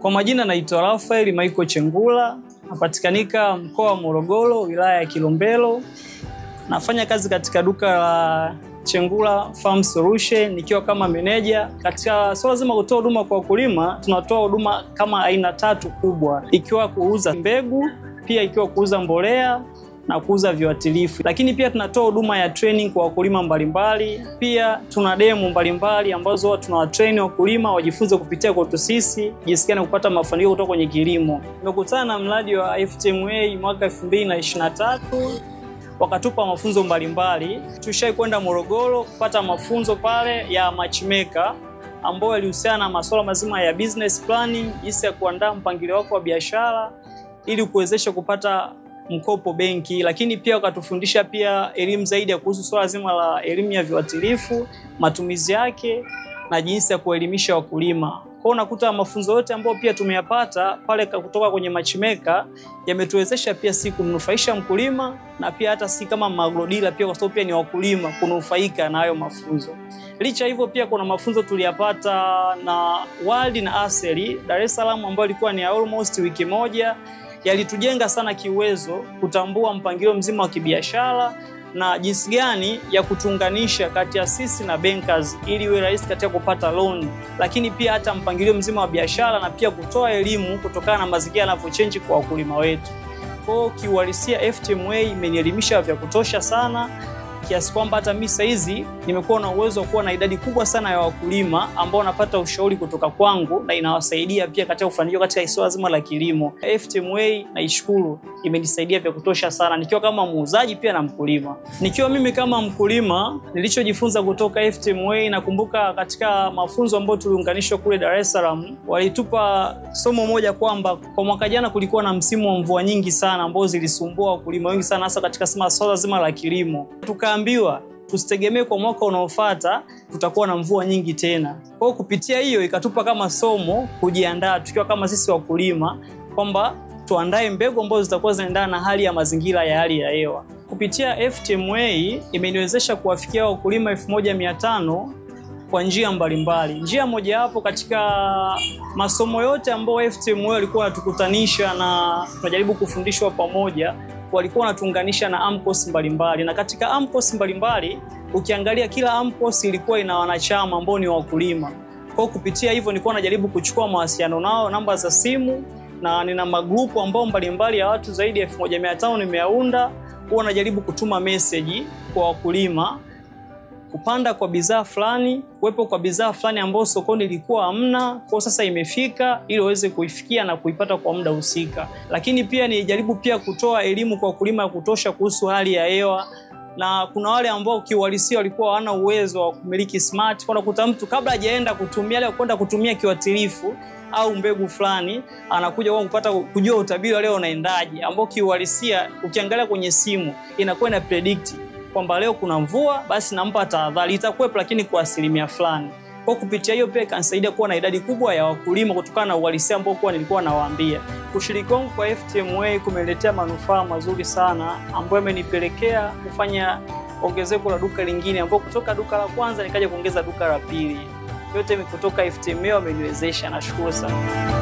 Kwa majina naitwa Rafael Michael Chengula, napatikanika mkoa wa Morogoro, wilaya ya Kilombero. Nafanya kazi katika duka la Chengula Farm Solution nikiwa kama meneja. Katika swala zima kutoa huduma kwa wakulima, tunatoa huduma kama aina 3 kubwa, ikiwa kuuza mbegu, pia ikiwa kuuza mbolea na kuuza viuatilifu. Lakini pia tunatoa huduma ya training kwa wakulima mbalimbali. Pia tuna demo mbalimbali ambazo tunawatrain wakulima wajifunze kupitia kwetu sisi jinsi gani kupata mafanikio kutoka kwenye kilimo. Nimekutana na mradi wa FTMA mwaka 2023. Wakatupa mafunzo mbalimbali. Tushai kwenda Morogoro kupata mafunzo pale ya matchmaker ambayo yalihusiana na masuala mazima ya business planning, jinsi ya kuandaa mpangilio wako wa biashara ili kuwezesha kupata mkopo benki. Lakini pia wakatufundisha pia elimu zaidi ya kuhusu swala zima la elimu ya viuatilifu, matumizi yake na jinsi ya kuelimisha wakulima. Kwa unakuta mafunzo yote ambayo pia tumeyapata pale kutoka kwenye matchmaker yametuwezesha pia si kumnufaisha mkulima na pia hata si kama magrodila pia, kwa sababu pia ni wakulima kunufaika na hayo mafunzo. Licha hivyo pia kuna mafunzo tuliyapata na World na Aseli Dar es Salaam ambayo ilikuwa ni almost wiki moja. Yalitujenga sana kiuwezo kutambua mpangilio mzima wa kibiashara na jinsi gani ya kutunganisha kati ya sisi na bankers ili iwe rahisi katika kupata loan, lakini pia hata mpangilio mzima wa biashara na pia kutoa elimu kutokana na mazingira yanavyochanging kwa wakulima wetu. Kwa kiuhalisia FTMA imenielimisha vya kutosha sana kiasi kwamba hata mimi sasa hizi nimekuwa na uwezo wa kuwa na idadi kubwa sana ya wakulima ambao wanapata ushauri kutoka kwangu na inawasaidia pia katika kufanikiwa katika swala zima la kilimo. FTMA naishukuru, imenisaidia vya kutosha sana nikiwa kama muuzaji pia na mkulima. Nikiwa mimi kama mkulima, nilichojifunza kutoka FTMA, nakumbuka katika mafunzo ambayo tuliunganishwa kule Dar es Salaam, walitupa somo moja kwamba kwa mwaka jana kulikuwa na msimu wa mvua nyingi sana ambao zilisumbua wakulima wengi sana hasa katika swala zima la kilimo. Tukaambiwa tusitegemee kwa mwaka unaofuata tutakuwa na mvua nyingi tena. Kwa kupitia hiyo ikatupa kama somo kujiandaa tukiwa kama sisi wakulima kwamba tuandae mbegu ambazo zitakuwa zinaendana na hali ya mazingira ya hali ya hewa. Kupitia FTMA imeniwezesha kuwafikia wakulima 1500 kwa njia mbalimbali. Njia moja hapo katika masomo yote ambayo FTMA walikuwa watukutanisha na tunajaribu kufundishwa pamoja, walikuwa wanatuunganisha na AMCOS mbalimbali. Na katika AMCOS mbalimbali ukiangalia kila AMCOS ilikuwa ina wanachama ambao ni wakulima. Kwa kupitia hivyo nilikuwa najaribu kuchukua mawasiliano nao, namba za simu, na nina magrupu ambao mbalimbali ya watu zaidi ya 1500 nimeunda. Huwa najaribu kutuma message kwa wakulima kupanda kwa bidhaa fulani, kuwepo kwa bidhaa fulani ambayo sokoni ilikuwa hamna, kwa sasa imefika ili waweze kuifikia na kuipata kwa muda husika. Lakini pia nijaribu pia kutoa elimu kwa wakulima ya kutosha kuhusu hali ya hewa. Na kuna wale ambao kiuhalisia walikuwa hawana uwezo wa kumiliki smart. Kwa kukuta mtu kabla hajaenda kutumia leo kwenda kutumia kiuatilifu au mbegu fulani, anakuja kwa kupata kujua utabiri leo unaendaje, ambao kiuhalisia ukiangalia kwenye simu inakuwa ina predict kwamba leo kuna mvua, basi nampa tahadhari, itakuwepo lakini kwa asilimia fulani. Kwa kupitia hiyo pia kanisaidia kuwa na idadi kubwa ya wakulima kutokana na uhalisia ambao nilikuwa nawaambia. Kushiriki kwangu kwa FTMA kumeletea manufaa mazuri sana ambayo yamenipelekea kufanya ongezeko la duka lingine, ambao kutoka duka la kwanza nikaja kuongeza duka la pili. Yote kutoka FTMA wameniwezesha, nashukuru sana.